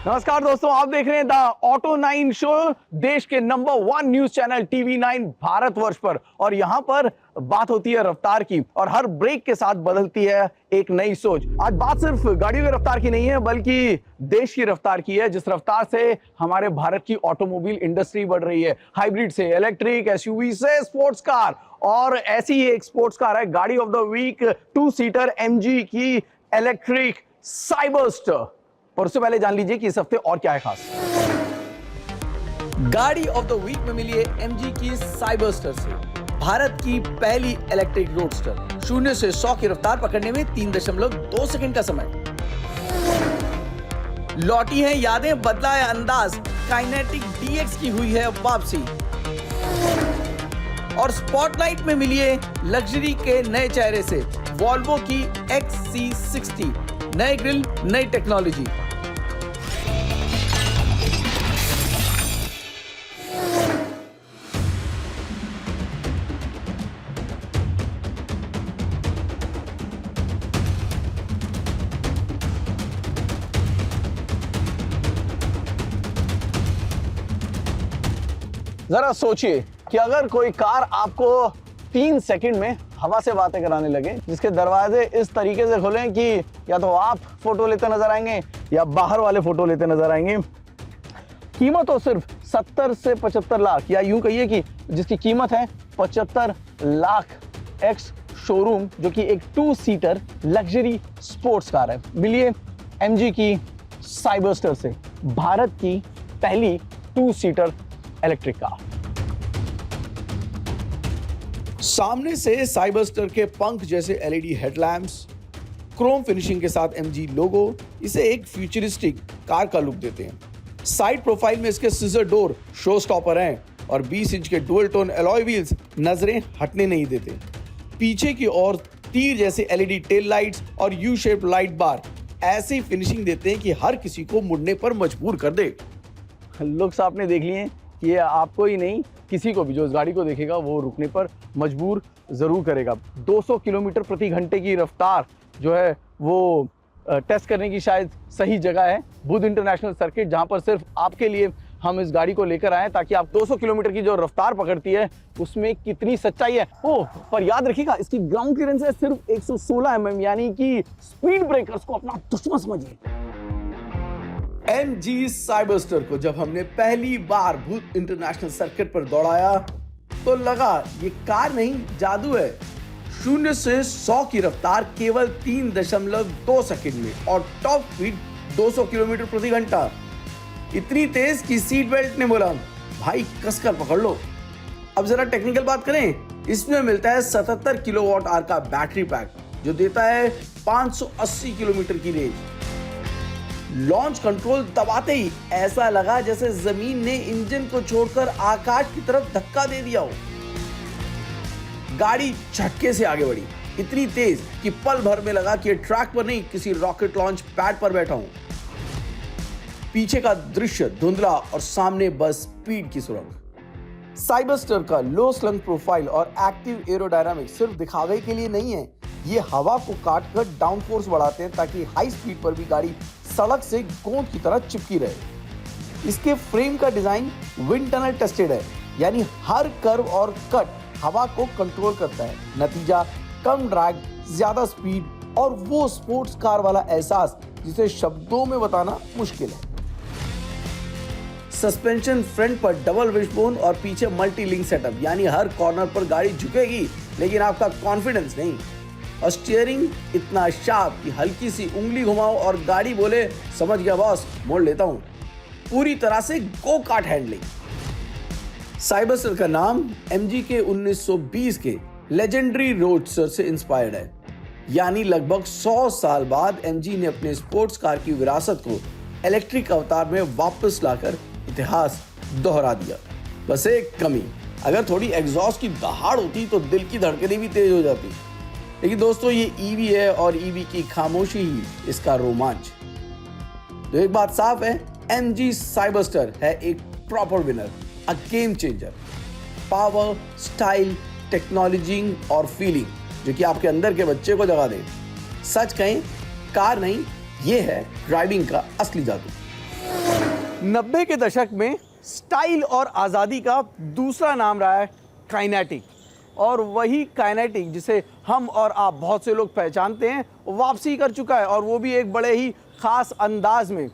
नमस्कार दोस्तों, आप देख रहे हैं द ऑटो 9 शो, देश के number 1 news channel TV 9 Bharatvarsh पर। और यहां पर बात होती है रफ्तार की, और हर ब्रेक के साथ बदलती है एक नई सोच। आज बात सिर्फ गाड़ियों की रफ्तार की नहीं है, बल्कि देश की रफ्तार की है, जिस रफ्तार से हमारे भारत की ऑटोमोबाइल इंडस्ट्री बढ़ रही है। हाइब्रिड से इलेक्ट्रिक, एसयूवी से स्पोर्ट्स कार, और ऐसी ही एक स्पोर्ट्स कार है गाड़ी of the week 2 seater MG की इलेक्ट्रिक साइबरस्टर। पर उससे पहले जान लीजिए कि इस हफ्ते और क्या है खास। गाड़ी ऑफ द वीक में मिली है एमजी की साइबरस्टर से, भारत की पहली इलेक्ट्रिक रोडस्टर। 0 से 100 की रफ्तार पकड़ने में 3.2 सेकंड का समय। लौटी है यादें, बदला है अंदाज, काइनेटिक डीएक्स की हुई है वापसी। और स्पॉटलाइट में मिली है लग्जरी के नए चेहरे से, वॉल्वो की XC60। नए ग्रिल, नई टेक्नोलॉजी। जरा सोचिए कि अगर कोई कार आपको 3 सेकंड में हवा से बातें कराने लगे, जिसके दरवाजे इस तरीके से खोलें कि या तो आप फोटो लेते नजर आएंगे या बाहर वाले फोटो लेते नजर आएंगे। कीमत हो सिर्फ 70 से 75 लाख, या यूं कहिए कि जिसकी कीमत है 75 लाख एक्स शोरूम, जो कि एक 2 सीटर लग्जरी स्पोर्ट्स कार है। मिलिए एमजी की साइबरस्टर से, भारत की पहली 2 सीटर इलेक्ट्रिक कार। सामने से साइबरस्टर के पंख जैसे एलईडी हेडलैम्प्स, क्रोम फिनिशिंग के साथ एमजी लोगो इसे एक फ्यूचरिस्टिक कार का लुक देते हैं। साइड प्रोफाइल में इसके सिजर डोर शो स्टॉपर हैं, और 20 इंच के डुअल टोन अलॉय व्हील्स नजरें हटने नहीं देते। पीछे की ओर तीर जैसे एलईडी टेल लाइट्स और यू शेप लाइट बार ऐसी फिनिशिंग देते हैं कि हर किसी को मुड़ने पर मजबूर कर दे। लुक्स आपने देख लिए कि ये आपको ही नहीं, किसी को भी जो इस गाड़ी को देखेगा वो रुकने पर मजबूर जरूर करेगा। 200 किलोमीटर प्रति घंटे की रफ्तार जो है वो टेस्ट करने की शायद सही जगह है बुध इंटरनेशनल सर्किट, जहां पर सिर्फ आपके लिए हम इस गाड़ी को लेकर आए, ताकि आप 200 किलोमीटर की जो रफ्तार पकड़ती है उसमें कितनी सच्चाई है। पर याद रखिएगा, इसकी ग्राउंड क्लियरेंस है सिर्फ 116 mm, यानी कि स्पीड ब्रेकर्स को अपना दुश्मन समझिए। एमजी साइबरस्टर को जब हमने पहली बार भूत इंटरनेशनल सर्किट पर दौड़ाया तो लगा ये कार नहीं, जादू है। 0 से 100 की रफ्तार केवल 3.2 सेकंड में, और टॉप स्पीड 200 किलोमीटर प्रति घंटा। इतनी तेज कि सीट बेल्ट ने बोला भाई कसकर पकड़ लो। अब जरा टेक्निकल बात करें, इसमें मिलता है 77 किलोवाट आवर का बैटरी पैक, जो देता है 580 किलोमीटर की रेंज। लॉन्च कंट्रोल दबाते ही ऐसा लगा जैसे जमीन ने इंजन को छोड़कर आकाश की तरफ धक्का दे दिया हो। गाड़ी झटके से आगे बढ़ी, इतनी तेज कि पल भर में लगा कि ट्रैक पर नहीं, किसी रॉकेट लॉन्च पैड पर बैठा हूं। पीछे का दृश्य धुंधला और सामने बस स्पीड की सुरंग। साइबरस्टर का लो स्लंग प्रोफाइल और एक्टिव एरोडायनामिक्स सिर्फ दिखावे के लिए नहीं है, ये हवा को काटकर डाउन फोर्स बढ़ाते हैं, ताकि हाई स्पीड पर भी गाड़ी सड़क से गोंद की तरह चिपकी रहे। इसके फ्रेम का डिजाइन विंड टनल टेस्टेड है, यानी हर कर्व और कट हवा को कंट्रोल करता है। नतीजा कम ड्रैग, ज्यादा स्पीड और वो स्पोर्ट्स कार वाला एहसास जिसे शब्दों में बताना मुश्किल है। सस्पेंशन फ्रंट पर डबल विशबोन और पीछे मल्टी लिंक सेटअप, यानी हर कॉर्नर पर गाड़ी झुकेगी लेकिन आपका कॉन्फिडेंस नहीं। और स्टीयरिंग इतना शार्प कि हल्की सी उंगली घुमाओ और गाड़ी बोले समझ गया बॉस, मोड़ लेता हूं। पूरी तरह से गो कार्ट हैंडलिंग। साइबरस्टर का नाम एमजी के 1920 के लेजेंडरी रोडस्टर से इंस्पायर्ड है, यानी लगभग 100 साल बाद एमजी ने अपने स्पोर्ट्स कार की विरासत को इलेक्ट्रिक अवतार में वापस लाकर इतिहास दोहरा दिया। बस एक कमी, अगर थोड़ी एग्जॉस्ट की दहाड़ होती तो दिल की धड़कनें भी तेज हो जाती। लेकिन दोस्तों ये ईवी है, और ईवी की खामोशी ही इसका रोमांच। तो एक बात साफ है, एमजी साइबरस्टर है एक proper winner, a game changer. Power, style, technology और फीलिंग जो कि आपके अंदर के बच्चे को जगा दे। सच कहें, कार नहीं, ये है ड्राइविंग का असली जादू। 90 के दशक में स्टाइल और आज़ादी का दूसरा नाम रहा है काइनेटिक, और वही काइनेटिक जिसे हम और आप बहुत से लोग पहचानते हैं वापसी कर चुका है, और वो भी एक बड़े ही खास अंदाज में।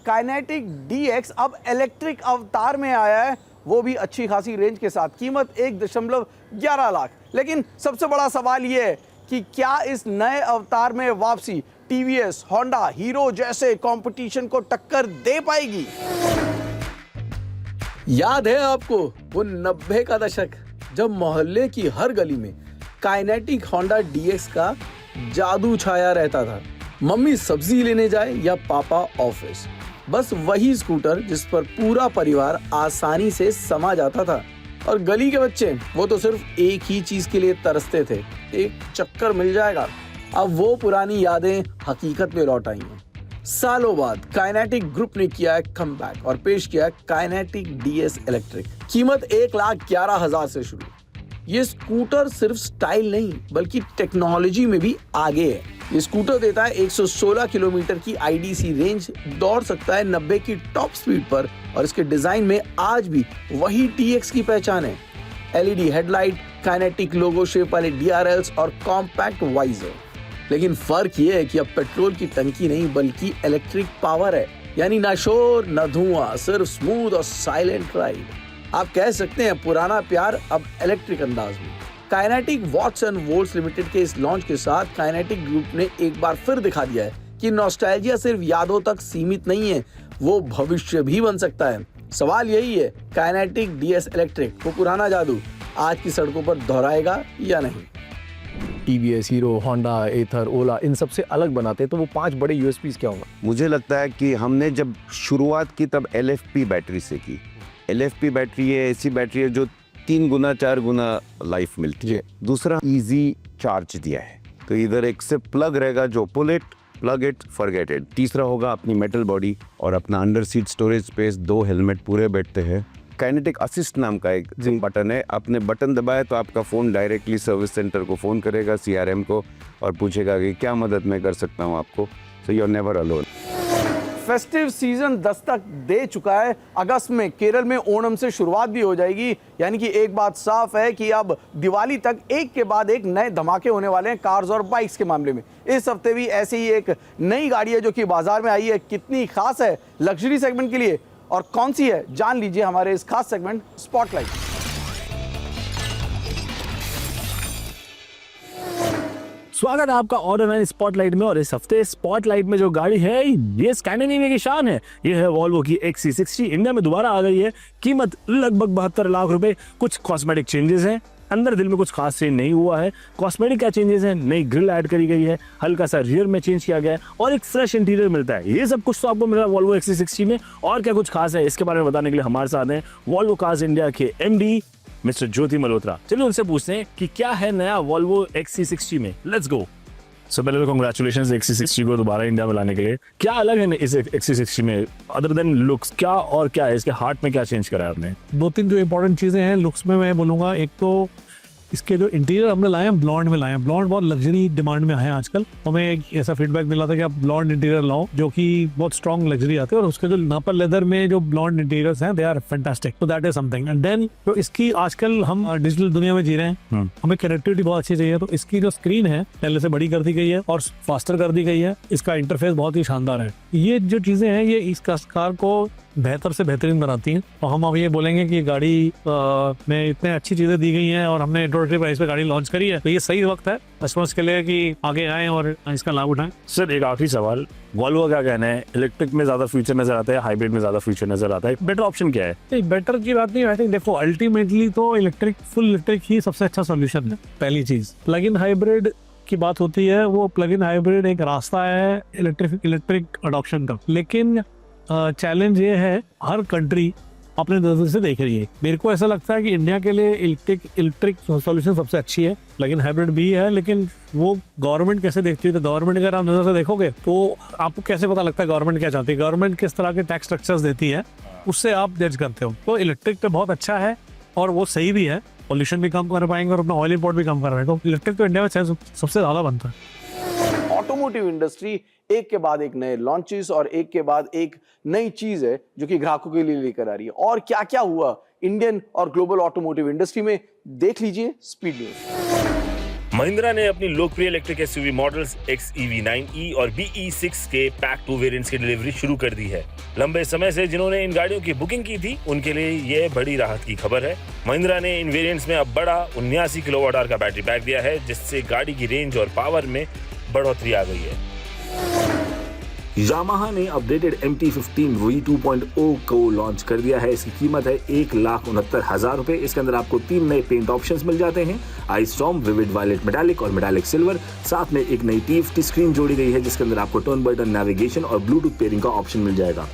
काइनेटिक DX अब इलेक्ट्रिक अवतार में आया है, वो भी अच्छी खासी रेंज के साथ, कीमत 1.11 लाख। लेकिन सबसे बड़ा सवाल ये है कि क्या इस नए अवतार में वापसी TVS, होंडा, हीरो जैसे कंपटीशन को टक्कर दे पाएगी? याद है आपको वो 90 का दशक जब मोहल्ले की हर गली में काइनेटिक होंडा DX का जादू छाया रहता था। मम्मी सब्जी लेने जाए या पापा ऑफिस, बस वही स्कूटर जिस पर पूरा परिवार आसानी से समा जाता था। और गली के बच्चे वो तो सिर्फ एक ही चीज के लिए तरसते थे, एक चक्कर मिल जाएगा। अब वो पुरानी यादें हकीकत में लौट आई हैं। सालों बाद काइनेटिक ग्रुप ने किया है कमबैक और पेश किया है काइनेटिक DS इलेक्ट्रिक। कीमत 1,11,000 से शुरू। ये स्कूटर सिर्फ स्टाइल नहीं बल्कि टेक्नोलॉजी में भी आगे है। ये स्कूटर देता है 116 किलोमीटर की IDC रेंज, दौड़ सकता है 90 की टॉप स्पीड पर, और इसके डिजाइन में आज भी वही TX की पहचान है। LED हेडलाइट, काइनेटिक लोगो शेप वाले DRLs और कॉम्पैक्ट वाइजर। लेकिन फर्क ये है कि अब पेट्रोल की टंकी नहीं बल्कि इलेक्ट्रिक पावर है, यानी ना शोर ना धुआं, सिर्फ स्मूथ और साइलेंट राइड। आप कह सकते हैं पुराना प्यार अब इलेक्ट्रिक अंदाज में। Kinetic Watts and Volts Limited के इस लॉन्च के साथ काइनेटिक ग्रुप ने एक बार फिर दिखा दिया है कि नॉस्टैल्जिया सिर्फ यादों तक सीमित नहीं है, वो भविष्य भी बन सकता है। सवाल यही है, काइनेटिक DS इलेक्ट्रिक वो पुराना जादू आज की सड़कों पर दोहराएगा या नहीं? TVS, हीरो, होंडा, एथर, ओला, इन सबसे अलग बनाते हैं, तो वो 5 बड़े USPs क्या होंगे? मुझे लगता है कि हमने जब शुरुआत की तब LFP बैटरी से की। LFP बैटरी है, ऐसी बैटरी है जो 3 गुना 4 गुना लाइफ मिलती है। दूसरा इजी चार्ज दिया है, तो इधर एक से प्लग रहेगा जो pull it, plug it, forget it. तीसरा होगा अपनी मेटल बॉडी और अपना under seat storage space, 2 helmet पूरे बैठते हैं। काइनेटिक असिस्ट नाम का एक बटन है, आपने बटन दबाया तो आपका फ़ोन डायरेक्टली सर्विस सेंटर को फ़ोन करेगा, CRM को, और पूछेगा कि क्या मदद मैं कर सकता हूँ आपको। So you are never alone. Festive season दस्तक दे चुका है। अगस्त में केरल में ओणम से शुरुआत भी हो जाएगी, यानी कि एक बात साफ है कि अब दिवाली तक एक के बाद एक नए धमाके होने वाले हैं कार्स और बाइक्स के मामले में। इस हफ्ते भी ऐसी ही एक नई गाड़ी है जो कि बाजार में आई है। कितनी खास है लग्जरी सेगमेंट के लिए और कौन सी है, जान लीजिए हमारे इस खास सेगमेंट स्पॉटलाइट। स्वागत है आपका ऑनलाइन स्पॉटलाइट में। और इस हफ्ते स्पॉटलाइट में जो गाड़ी है ये स्कैंडिनेविया की शान है। ये है वॉल्वो की XC60। इंडिया में दोबारा आ गई है। कीमत लगभग 72 लाख रुपए। कुछ कॉस्मेटिक चेंजेस हैं, अंदर दिल में कुछ खास चेंज नहीं हुआ है। कॉस्मेटिक क्या चेंजेस हैं, नई ग्रिल ऐड करी गई है, हल्का सा रियर में चेंज किया गया है और एक फ्रेश इंटीरियर मिलता है। ये सब कुछ तो आपको मिल रहा है वॉल्वो XC60 में। और क्या कुछ खास है इसके बारे में बताने के लिए हमारे साथ हैं वॉल्वो कार्स इंडिया के MD मिस्टर ज्योति मल्होत्रा। चलिए उनसे पूछते हैं कि क्या है नया वॉल्वो XC60 में। Let's go. सो पहले तो कांग्रेचुलेशंस XC60 को दोबारा इंडिया में लाने के लिए। क्या अलग है इस XC60 में अदर देन लुक्स, क्या और क्या है इसके हार्ट में, क्या चेंज करा है आपने? 2-3 जो इम्पोर्टेंट चीज़ें हैं लुक्स में मैं बोलूँगा। एक तो इसके जो इंटीरियर हमने लाए हैं ब्लॉन्ड में लाए हैं। ब्लॉन्ड बहुत लग्जरी डिमांड में है आजकल। हमें एक ऐसा फीडबैक मिला था कि आप ब्लॉन्ड इंटीरियर लाओ जो कि बहुत स्ट्रॉन्ग लग्जरी आते हैं, और उसके जो नापर लेदर में जो ब्लॉन्ड इंटीरियर्स हैं दे आर फैंटास्टिक। तो that is something. And then तो इसकी आजकल हम डिजिटल दुनिया में जी रहे हैं, हमें कनेक्टिविटी बहुत अच्छी चाहिए, तो इसकी जो स्क्रीन है पहले से बड़ी कर दी गई है और फास्टर कर दी गई है। इसका इंटरफेस बहुत ही शानदार है। ये जो चीज़ें हैं ये इस कार को बेहतर से बेहतरीन बनाती हैं। और हम अब ये बोलेंगे कि गाड़ी में इतने अच्छी चीज़ें दी गई हैं और हमने इंट्रोडक्टरी प्राइस पे गाड़ी लॉन्च करी है, तो ये सही वक्त है कस्टमर्स के लिए कि आगे आएँ और इसका लाभ उठाएं। सर एक आखिरी सवाल, वॉल्वो क्या कहना है, इलेक्ट्रिक में ज्यादा फ्यूचर नजर आता है, हाइब्रिड में ज्यादा फ्यूचर नजर आता है, बेटर ऑप्शन क्या है? बेटर की बात नहीं, आई थिंक देखो अल्टीमेटली तो इलेक्ट्रिक, फुल इलेक्ट्रिक ही सबसे अच्छा सोल्यूशन है। पहली चीज़ प्लग इन हाइब्रिड की बात होती है, वो प्लग इन हाइब्रिड एक रास्ता है इलेक्ट्रिक अडॉप्शन का, लेकिन चैलेंज ये है हर कंट्री अपने नजर से देख रही है। मेरे को ऐसा लगता है कि इंडिया के लिए इलेक्ट्रिक सॉल्यूशन सबसे अच्छी है, लेकिन हाइब्रिड भी है। लेकिन वो गवर्नमेंट कैसे देखती है, तो गवर्नमेंट अगर आप नजर से देखोगे तो आपको कैसे पता लगता है गवर्नमेंट क्या चाहती है, गवर्नमेंट किस तरह के टैक्स स्ट्रक्चर्स देती है, उससे आप जज करते हो। तो इलेक्ट्रिक पे बहुत अच्छा है और वो सही भी है, पॉल्यूशन भी कम कर पाएंगे और अपना ऑयल इंपोर्ट भी कम कर रहे हैं। तो इलेक्ट्रिक तो इंडिया में सबसे ज्यादा बनता है। ऑटोमोटिव इंडस्ट्री एक के बाद एक नए लॉन्चेस और एक के बाद एक नई चीज है जो कि ग्राहकों के लिए लेकर आ रही है। और क्या क्या हुआ इंडियन और ग्लोबल ऑटोमोटिव इंडस्ट्री में, देख लीजिए स्पीड न्यूज। महिंद्रा ने अपनी लोकप्रिय इलेक्ट्रिक एसयूवी मॉडल्स XEV9e और BE6 के पैक 2 वेरिएंट्स की डिलीवरी शुरू कर दी है। लंबे समय से जिन्होंने इन गाड़ियों की बुकिंग की थी उनके लिए ये बड़ी राहत की खबर है। महिंद्रा ने इन वेरिएंट्स में अब बड़ा 79 किलोवाट आवर का बैटरी पैक दिया है, जिससे गाड़ी की रेंज और पावर में बढ़ोतरी आ गई है। यामाहा ने अपडेटेड MT-15 V2.0 को लॉन्च कर दिया है। इसकी कीमत है 1,69,000 रुपए। इसके अंदर आपको 3 नए पेंट ऑप्शंस मिल जाते हैं, ice storm, vivid violet metallic और मेटालिक सिल्वर। साथ में एक नई TFT स्क्रीन जोड़ी गई है जिसके अंदर आपको टर्न बाय टर्न नेविगेशन और ब्लूटूथ पेयरिंग का ऑप्शन मिल जाएगा।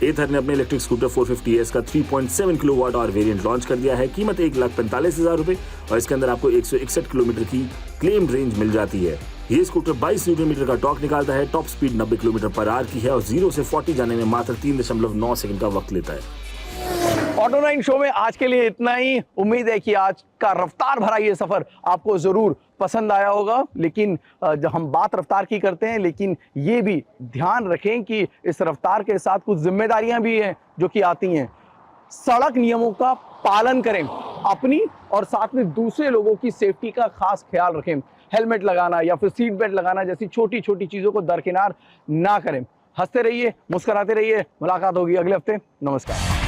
एथर ने अपने इलेक्ट्रिक स्कूटर 450S का 3.7 किलोवाट आवर वेरिएंट लॉन्च कर दिया है। कीमत 1,45,000 रुपए और इसके अंदर आपको 161 किलोमीटर की क्लेम्ड रेंज मिल जाती है। ये स्कूटर 22 न्यूटन मीटर का टॉर्क निकालता है। Top speed 90 kilometre per hour की है और 0 से 40 जाने में मात्र 3.9 सेकंड का वक्त लेता है। ऑटो 9 शो में आज के लिए इतना ही। उम्मीद है कि आज का रफ्तार भरा ये सफर आपको जरूर पसंद आया होगा। लेकिन जब हम बात रफ्तार की करते हैं, लेकिन ये भी ध्यान रखें कि इस रफ्तार के साथ कुछ जिम्मेदारियां भी हैं जो कि आती हैं। सड़क नियमों का पालन करें, अपनी और साथ में दूसरे लोगों की सेफ्टी का खास ख्याल रखें। हेलमेट लगाना या फिर सीट बेल्ट लगाना जैसी छोटी छोटी चीजों को दरकिनार ना करें। हंसते रहिए, मुस्कुराते रहिए। मुलाकात होगी अगले हफ्ते। नमस्कार।